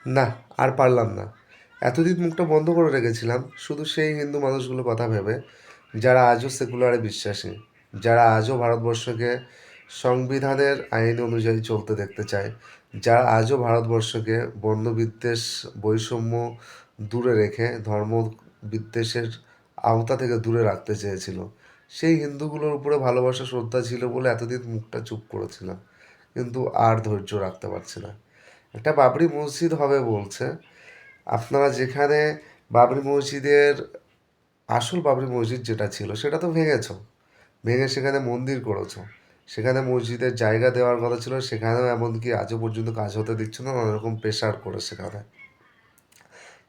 না, আর পারলাম না। এতদিন মুখটা বন্ধ করে রেখেছিলাম শুধু সেই হিন্দু মানুষগুলোর কথা ভেবে, যারা আজও সেকুলারে বিশ্বাসী, যারা আজও ভারতবর্ষকে সংবিধানের আইন অনুযায়ী চলতে দেখতে চায়, যারা আজও ভারতবর্ষকে বর্ণবিদ্বেষ, বৈষম্য দূরে রেখে ধর্মবিদ্বেষের আওতা থেকে দূরে রাখতে চেয়েছিল। সেই হিন্দুগুলোর উপরে ভালোবাসা শ্রদ্ধা ছিল বলে এতদিন মুখটা চুপ করেছিলাম, কিন্তু আর ধৈর্য রাখতে পারছি না। একটা বাবরি মসজিদ হবে বলছে। আপনারা যেখানে বাবরি মসজিদের আসল বাবরি মসজিদ যেটা ছিল সেটা তো ভেঙেছ, ভেঙে সেখানে মন্দির করেছো। সেখানে মসজিদের জায়গা দেওয়ার কথা ছিল, সেখানেও এমনকি আজও পর্যন্ত কাজ হতে দিচ্ছ না, নানা রকম প্রেশার করে সেখানে।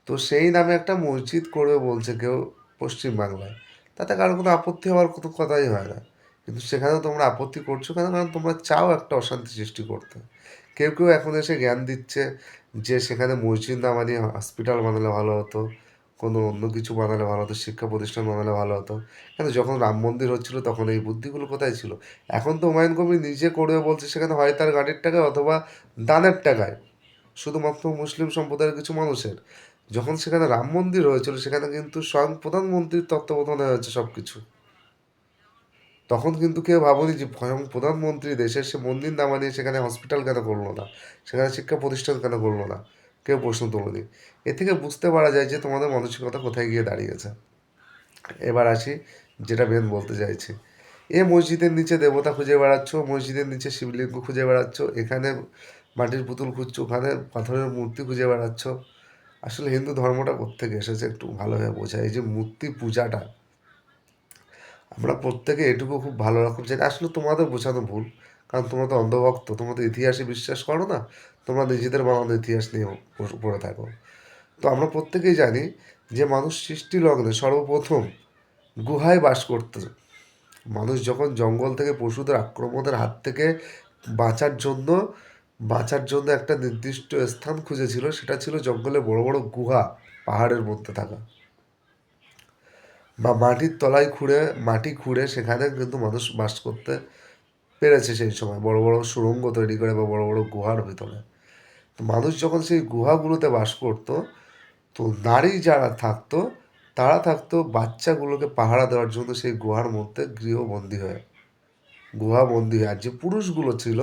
তো সেই নামে একটা মসজিদ করবে বলছে কেউ পশ্চিমবাংলায়, তাতে কারো কোনো আপত্তি হওয়ার কোনো কথাই হয় না। কিন্তু সেখানেও তোমরা আপত্তি করছো কেন? কারণ তোমরা চাও একটা অশান্তি সৃষ্টি করতে। কেউ কেউ এখন এসে জ্ঞান দিচ্ছে যে সেখানে মসজিদ না বানিয়ে হসপিটাল বানালে ভালো হতো, কোনো অন্য কিছু বানালে ভালো হতো, শিক্ষা প্রতিষ্ঠান বানালে ভালো হতো। কিন্তু যখন রাম মন্দির হচ্ছিল তখন এই বুদ্ধিগুলো কোথায় ছিল? এখন তো হুমায়ুন কবির নিজে করবে বলছে, সেখানে হয় তার গাড়ির টাকায় অথবা দানের টাকায়, শুধুমাত্র মুসলিম সম্প্রদায়ের কিছু মানুষের। যখন সেখানে রাম মন্দির হয়েছিল সেখানে কিন্তু স্বয়ং প্রধানমন্ত্রীর তত্ত্বাবধানে হয়েছে সব কিছু। তখন কিন্তু কেউ ভাবনি যে স্বয়ং প্রধানমন্ত্রী দেশের সে মন্দির না বানিয়ে সেখানে হসপিটাল কেন করলো না, সেখানে শিক্ষা প্রতিষ্ঠান কেন করলো না, কেউ প্রশ্ন তোলেনি। এ থেকে বুঝতে পারা যায় যে তোমাদের মানসিকতা কোথায় গিয়ে দাঁড়িয়েছে। এবার আসি যেটা মেন বলতে চাইছি। এ মসজিদের নিচে দেবতা খুঁজে বেড়াচ্ছ, মসজিদের নিচে শিবলিঙ্গ খুঁজে বেড়াচ্ছ, এখানে মাটির পুতুল খুঁজছো, ওখানে পাথরের মূর্তি খুঁজে বেড়াচ্ছ। আসলে হিন্দু ধর্মটা কোত্থেকে এসেছে একটু ভালোভাবে বোঝায়। এই যে মূর্তি পূজাটা, আমরা প্রত্যেকে এটুকু খুব ভালো রকম জানি। আসলে তোমাদের বোঝানো ভুল, কারণ তোমরা তো অন্ধভক্ত, তোমরা তো ইতিহাসে বিশ্বাস করো না, তোমরা নিজেদের বানানো ইতিহাস নিয়ে পড়ে থাকো। তো আমরা প্রত্যেকেই জানি যে মানুষ সৃষ্টি লগ্নে সর্বপ্রথম গুহায় বাস করত। মানুষ যখন জঙ্গল থেকে পশুদের আক্রমণের হাত থেকে বাঁচার জন্য বাঁচার জন্য একটা নির্দিষ্ট স্থান খুঁজেছিল, সেটা ছিল জঙ্গলে বড় বড় গুহা, পাহাড়ের মধ্যে থাকা, বা মাটির তলায় খুঁড়ে, মাটি খুঁড়ে সেখানে কিন্তু মানুষ বাস করতে পেরেছে সেই সময়, বড় বড় সুড়ঙ্গ তৈরি করে বা বড় বড় গুহার ভিতরে। তো মানুষ যখন সেই গুহাগুলোতে বাস করতো, তো নারী যারা থাকতো তারা থাকতো বাচ্চাগুলোকে পাহারা দেওয়ার জন্য সেই গুহার মধ্যে গৃহবন্দী হয়ে, গুহাবন্দী হয়ে। আর যে পুরুষগুলো ছিল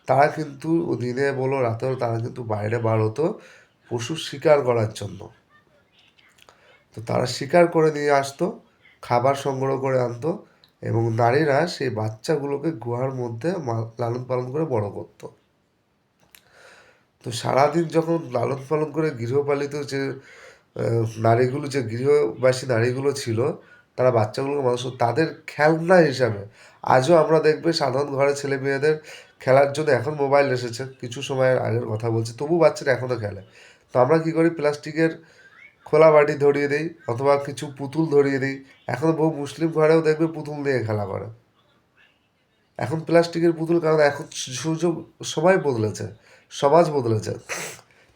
তারা কিন্তু দিনে বলো রাতেও তারা কিন্তু বাইরে বার হতো পশু শিকার করার জন্য। তো তারা শিকার করে নিয়ে আসতো, খাবার সংগ্রহ করে আনতো, এবং নারীরা সেই বাচ্চাগুলোকে গুহার মধ্যে লালন পালন করে বড় করতো। তো সারাদিন যখন লালন পালন করে গৃহপালিত যে নারীগুলো, যে গৃহবাসী নারীগুলো ছিল, তারা বাচ্চাগুলোকে মানুষ তাদের খেলনা হিসাবে। আজও আমরা দেখবে সাধারণ ঘরে ছেলে মেয়েদের খেলার জন্য এখন মোবাইল এসেছে, কিছু সময়ের আগের কথা বলছি, তবু বাচ্চারা এখনও খেলে। তো আমরা কী করি, প্লাস্টিকের খোলা বাটি ধরিয়ে দিই অথবা কিছু পুতুল ধরিয়ে দিই। এখন বহু মুসলিম ঘরেও দেখবে পুতুল দিয়ে খেলা করে। এখন প্লাস্টিকের পুতুল, কারণ এখন সুযোগ, সময় বদলেছে, সমাজ বদলেছে।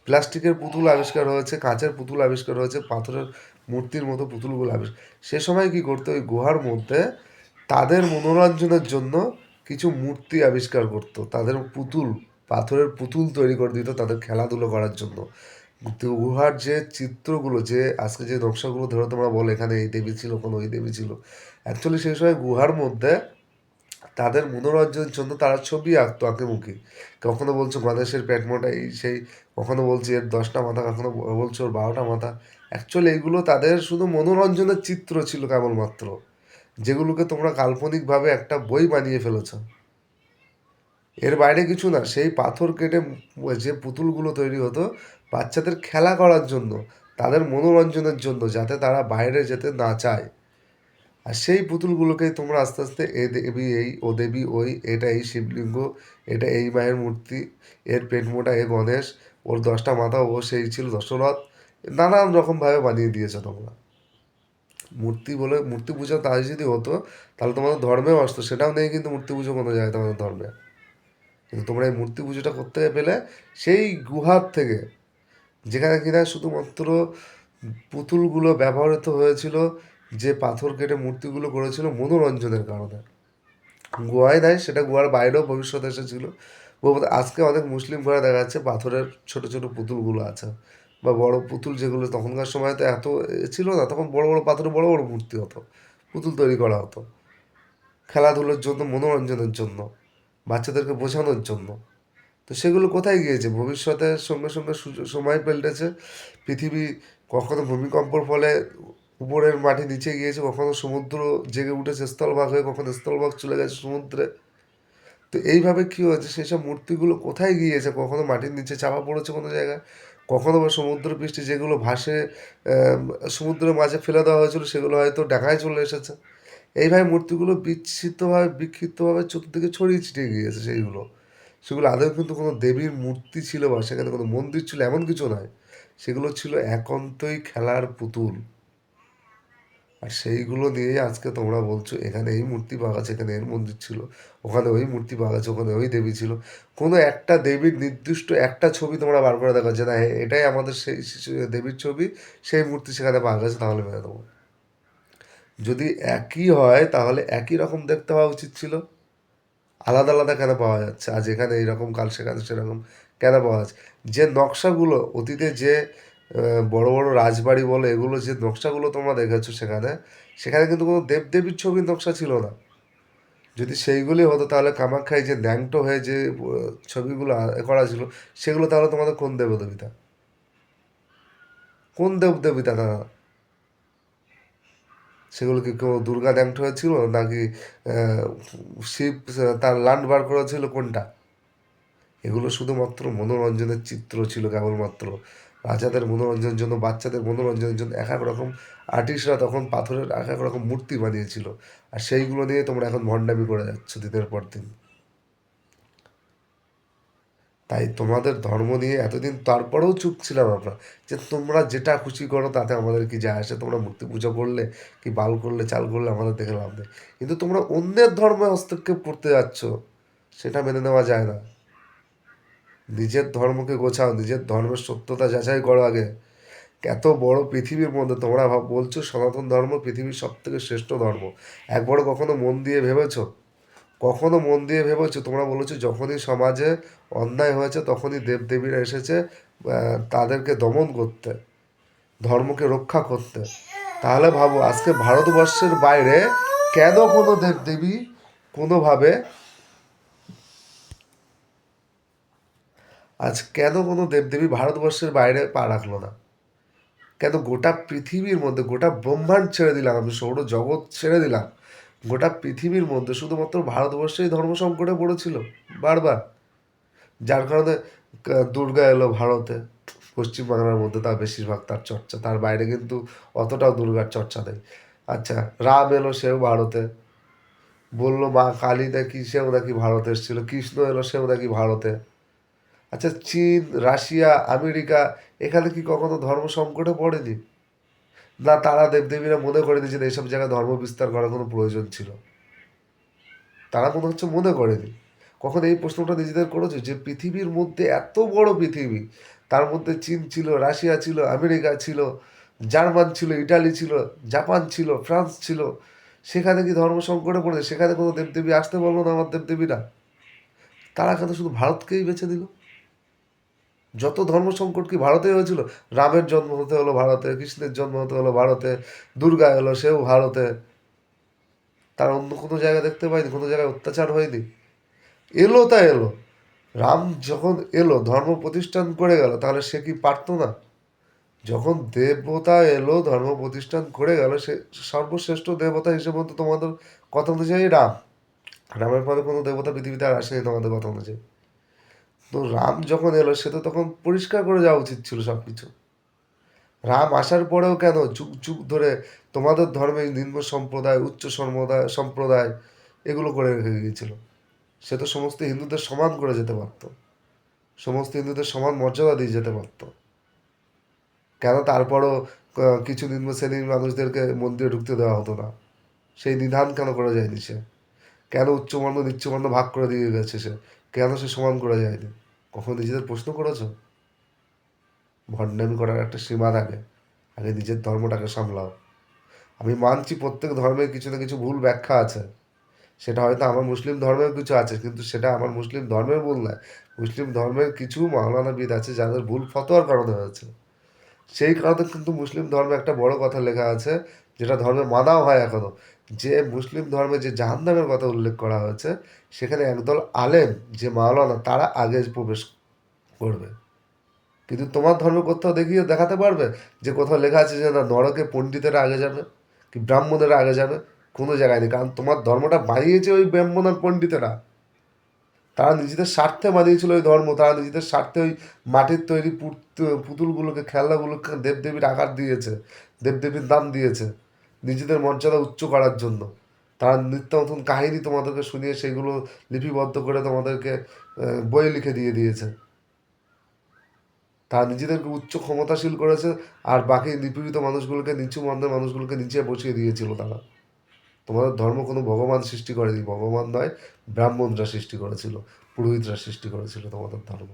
প্লাস্টিকের পুতুল আবিষ্কার হয়েছে, কাঁচের পুতুল আবিষ্কার হয়েছে, পাথরের মূর্তির মতো পুতুলগুলো আবিষ্কার। সে সময় কী করতো, ওই গুহার মধ্যে তাদের মনোরঞ্জনের জন্য কিছু মূর্তি আবিষ্কার করতো, তাদের পুতুল, পাথরের পুতুল তৈরি করে দিত তাদের খেলাধুলো করার জন্য। গুহার যে চিত্রগুলো, যে আজকে যে নকশাগুলো ধরো তোমরা বলো এখানে এই দেবী ছিল, কোনো ওই দেবী ছিল, অ্যাকচুয়ালি সেই সময় গুহার মধ্যে তাদের মনোরঞ্জনের জন্য তারা ছবি আঁকতো আঁকিমুখি। কখনো বলছো গণেশের পেট মোটা এই সেই, কখনো বলছে এর 10টা মাথা, কখনো বলছো ওর 12টা মাথা। অ্যাকচুয়ালি এইগুলো তাদের শুধু মনোরঞ্জনের চিত্র ছিল কেবলমাত্র, যেগুলোকে তোমরা কাল্পনিকভাবে একটা বই বানিয়ে ফেলেছো। এর বাইরে কিছু না। সেই পাথর কেটে যে পুতুলগুলো তৈরি হতো বাচ্চাদের খেলা করার জন্য, তাদের মনোরঞ্জনের জন্য, যাতে তারা বাইরে যেতে না চায়। আর সেই পুতুলগুলোকেই তোমরা আস্তে আস্তে এ দেবী এই, ও দেবী ওই, এটা এই শিবলিঙ্গ, এটা এই মায়ের মূর্তি, এর পেট মোটা এ গণেশ, ওর 10টা মাথা, ও সেই ছিল দশরথ, নানান রকমভাবে বানিয়ে দিয়েছো তোমরা। মূর্তি বলে মূর্তি পুজো তাই যদি হতো তাহলে তোমাদের ধর্মেও আসতো, সেটাও নেই কিন্তু মূর্তি পুজো কোনো যায় তোমাদের ধর্মে। কিন্তু তোমরা এই মূর্তি পুজোটা করতে পেলে সেই গুহার থেকে, যেখানে কিনা শুধুমাত্র পুতুলগুলো ব্যবহৃত হয়েছিল, যে পাথর কেটে মূর্তিগুলো করেছিল মনোরঞ্জনের কারণে। গোয়ায় নাই, সেটা গোয়ার বাইরেও ভবিষ্যতে এসেছিল। আজকে অনেক মুসলিম ঘরে দেখা যাচ্ছে পাথরের ছোট ছোট পুতুলগুলো আছে, বা বড় পুতুল, যেগুলো তখনকার সময় তো এত ছিল না, তখন বড় বড় পাথরে বড় বড় মূর্তি হতো, পুতুল তৈরি করা হতো খেলাধুলোর জন্য, মনোরঞ্জনের জন্য, বাচ্চাদেরকে বোঝানোর জন্য। তো সেগুলো কোথায় গিয়েছে? ভবিষ্যতের সঙ্গে সঙ্গে সময় পাল্টেছে। পৃথিবী কখনো ভূমিকম্পর ফলে উপরের মাটি নিচে গিয়েছে, কখনো সমুদ্র জেগে উঠেছে স্থলভাগ হয়ে, কখনো স্থলভাগ চলে গেছে সমুদ্রে। তো এইভাবে কী হয়েছে, সেসব মূর্তিগুলো কোথায় গিয়েছে? কখনো মাটির নিচে চাপা পড়েছে কোনো জায়গায়, কখনো বা সমুদ্র পৃষ্ঠে যেগুলো ভাসে আম, সমুদ্রের মাঝে ফেলে দেওয়া হয়েছিল, সেগুলো হয়তো ডাঙায় চলে এসেছে। এইভাবে মূর্তিগুলো বিচ্ছিন্নভাবে বিক্ষিপ্তভাবে চতুর্দিকে ছড়িয়ে ছিটিয়ে গিয়েছে সেইগুলো। সেগুলো আদৌ কিন্তু কোনো দেবীর মূর্তি ছিল বা সেখানে কোনো মন্দির ছিল এমন কিছু নয়। সেগুলো ছিল একান্তই খেলার পুতুল। আর সেইগুলো নিয়েই আজকে তোমরা বলছো এখানে এই মূর্তি পাওয়া গেছে, এখানে এর মন্দির ছিল, ওখানে ওই মূর্তি পাওয়া গেছে, ওখানে ওই দেবী ছিল। কোনো একটা দেবীর নির্দিষ্ট একটা ছবি তোমরা বার করে দেখো যে না এটাই আমাদের সেই দেবীর ছবি, সেই মূর্তি সেখানে পাওয়া গেছে, তাহলে মেনে দেবো। যদি একই হয় তাহলে একই রকম দেখতে হওয়া উচিত ছিল। আলাদা আলাদা কেন পাওয়া যাচ্ছে? আজ এখানে এইরকম, কাল সেখানে সেরকম কেন পাওয়া যাচ্ছে? যে নকশাগুলো অতীতে, যে বড় বড় রাজবাড়ি বলে এগুলো, যে নকশাগুলো তোমরা দেখেছো সেখানে, সেখানে কিন্তু কোনো দেবদেবীর ছবির নকশা ছিল না। যদি সেইগুলি হতো তাহলে কামাখ্যায় যে ন্যাংটো হয়ে যে ছবিগুলো করা ছিল, সেগুলো তাহলে তোমাদের কোন দেবদেবীতা, কোন দেবদেবীতা তারা? সেগুলো কি কেউ দুর্গা ন্যাংটো হয়েছিল, নাকি আহ, শিব তার লান্ড বার করেছিল, কোনটা? এগুলো শুধুমাত্র মনোরঞ্জনের চিত্র ছিল কেবলমাত্র। রাজাদের মনোরঞ্জনের জন্য, বাচ্চাদের মনোরঞ্জনের জন্য এক এক রকম আর্টিস্টরা তখন পাথরের এক এক রকম মূর্তি বানিয়েছিল। আর সেইগুলো নিয়ে তোমরা এখন ভণ্ডামি করে যাচ্ছ দিনের পর দিন। তাই তোমাদের ধর্ম নিয়ে এতদিন তারপরেও চুপ ছিলাম আমরা, যে তোমরা যেটা খুশি করো তাতে আমাদের কি যায় আসে, তোমরা মূর্তি পুজো করলে কি বাল করলে চাল করলে আমাদের দেখে লাভ নেই। কিন্তু তোমরা অন্যের ধর্মে হস্তক্ষেপ করতে যাচ্ছ, সেটা মেনে নেওয়া যায় না। নিজের ধর্মকে গোছাও, নিজের ধর্মের সত্যতা যাচাই করো আগে। এত বড় পৃথিবীর মধ্যে তোমরা বলছো সনাতন ধর্ম পৃথিবীর সব থেকে শ্রেষ্ঠ ধর্ম। একবারও কখনো মন দিয়ে ভেবেছো? কখনো মন দিয়ে ভেবেছো? তোমরা বলেছো যখনই সমাজে অন্যায় হয়েছে তখনই দেবদেবীরা এসেছে তাদেরকে দমন করতে, ধর্মকে রক্ষা করতে। তাহলে ভাবো আজকে ভারতবর্ষের বাইরে কেন কোনো দেবদেবী কোনোভাবে, আজ কেন কোনো দেবদেবী ভারতবর্ষের বাইরে পা রাখলো না? কেন গোটা পৃথিবীর মধ্যে, গোটা ব্রহ্মাণ্ড ছেড়ে দিলাম, আমি সৌরজগৎ ছেড়ে দিলাম, গোটা পৃথিবীর মধ্যে শুধুমাত্র ভারতবর্ষেই ধর্ম সংকটে পড়েছিল বারবার। যার কারণে দুর্গা এলো ভারতে, পশ্চিমবাংলার মধ্যে তার বেশিরভাগ তার চর্চা, তার বাইরে কিন্তু অতটাও দুর্গার চর্চা নেই। আচ্ছা, রাম এলো, সেও ভারতে, বললো মা কালী নাকি সেও নাকি ভারতে এসেছিল, কৃষ্ণ এলো সেও নাকি ভারতে। আচ্ছা, চীন, রাশিয়া, আমেরিকা, এখানে কি কখনো ধর্ম সংকটে পড়েনি? না তারা দেবদেবীরা মনে করেনি যে এইসব জায়গায় ধর্ম বিস্তার করার কোনো প্রয়োজন ছিল? তারা মনে হচ্ছে মনে করেনি। কখন এই প্রশ্নটা নিজেদের করেছে যে পৃথিবীর মধ্যে এত বড় পৃথিবী, তার মধ্যে চীন ছিল, রাশিয়া ছিল, আমেরিকা ছিল, জার্মান ছিল, ইটালি ছিল, জাপান ছিল, ফ্রান্স ছিল, সেখানে কি ধর্ম সংকটে পড়েছে? সেখানে কোনো দেবদেবী আসতে বললো না আমার দেবদেবীরা? তারা কেন শুধু ভারতকেই বেছে দিল? যত ধর্ম সংকট কি ভারতে হয়েছিল? রামের জন্ম হতে হলো ভারতে, কৃষ্ণের জন্ম হতে হলো ভারতে, দুর্গা এলো সেও ভারতে। তার অন্য কোনো জায়গায় দেখতে পাইনি, কোনো জায়গায় অত্যাচার হয়নি? এলো তা এলো। রাম যখন এলো ধর্ম প্রতিষ্ঠান করে গেল, তাহলে সে কি পারতো না? যখন দেবতা এলো ধর্ম প্রতিষ্ঠান করে গেল, সে সর্বশ্রেষ্ঠ দেবতা হিসেবে তো তোমাদের কথা অনুযায়ী রাম। রামের পরে কোনো দেবতা পৃথিবীতে আর আসেনি তোমাদের কথা অনুযায়ী। তো রাম যখন এলো সে তো তখন পরিষ্কার করে যাওয়া উচিত ছিল সব কিছু। রাম আসার পরেও কেন যুগ যুগ ধরে তোমাদের ধর্মে নিম্ন সম্প্রদায়, উচ্চ সম্প্রদায় সম্প্রদায় এগুলো করে রেখে গিয়েছিল? সে তো সমস্ত হিন্দুদের সমান করে যেতে পারতো, সমস্ত হিন্দুদের সমান মর্যাদা দিয়ে যেতে পারতো। কেন তারপরও কিছু নিম্ন শ্রেণীর মানুষদেরকে মন্দিরে ঢুকতে দেওয়া হতো না? সেই নিধান কেন করা যায়নি সে? কেন উচ্চবর্ণ নিচ্চবর্ণ ভাগ করে দিয়ে গেছে সে? কেন সে সমান করে যায়নি? কখন নিজেদের প্রশ্ন করেছো? ভণ্ডামি করার একটা সীমা থাকে, আগে নিজের ধর্মটাকে সামলাও। আমি মানছি প্রত্যেক ধর্মের কিছু না কিছু ভুল ব্যাখ্যা আছে, সেটা হয়তো আমার মুসলিম ধর্মেও কিছু আছে, কিন্তু সেটা আমার মুসলিম ধর্মের ভুল নয়। মুসলিম ধর্মের কিছু মাওলানাবিদ আছে যাদের ভুল ফতোয়ার কারণে হয়েছে। সেই কারণে কিন্তু মুসলিম ধর্মে একটা বড় কথা লেখা আছে, যেটা ধর্মে মানাও হয় এখনো, যে মুসলিম ধর্মে যে জাহান্নামের কথা উল্লেখ করা হয়েছে, সেখানে একদল আলেম যে মাওলানা তারা আগে প্রবেশ করবে। কিন্তু তোমার ধর্ম কোথাও দেখিয়ে দেখাতে পারবে যে কোথাও লেখা আছে যে না নরকে পণ্ডিতেরা আগে যাবে কি ব্রাহ্মণেরা আগে যাবে? কোনো জায়গায় নেই, কারণ তোমার ধর্মটা বানিয়েছে ওই ব্রাহ্মণ আর পণ্ডিতেরা। তারা নিজেদের স্বার্থে বানিয়েছিল ওই ধর্ম, তারা নিজেদের স্বার্থে ওই মাটির তৈরি পুতুলগুলোকে, খেলনাগুলোকে দেবদেবীর আকার দিয়েছে, দেবদেবীর নাম দিয়েছে নিজেদের মর্যাদা উচ্চ করার জন্য। তারা নিত্য নতুন কাহিনী তোমাদেরকে শুনিয়ে সেগুলো লিপিবদ্ধ করে তোমাদেরকে বই লিখে দিয়ে দিয়েছে। তারা নিজেদেরকে উচ্চ ক্ষমতাশীল করেছে, আর বাকি নিপীড়িত মানুষগুলোকে, নিচু মন্দের মানুষগুলোকে নিচে বসিয়ে দিয়েছিল তারা। তোমাদের ধর্ম কোনো ভগবান সৃষ্টি করেনি, ভগবান নয়, ব্রাহ্মণরা সৃষ্টি করেছিল, পুরোহিতরা সৃষ্টি করেছিল তোমাদের ধর্ম।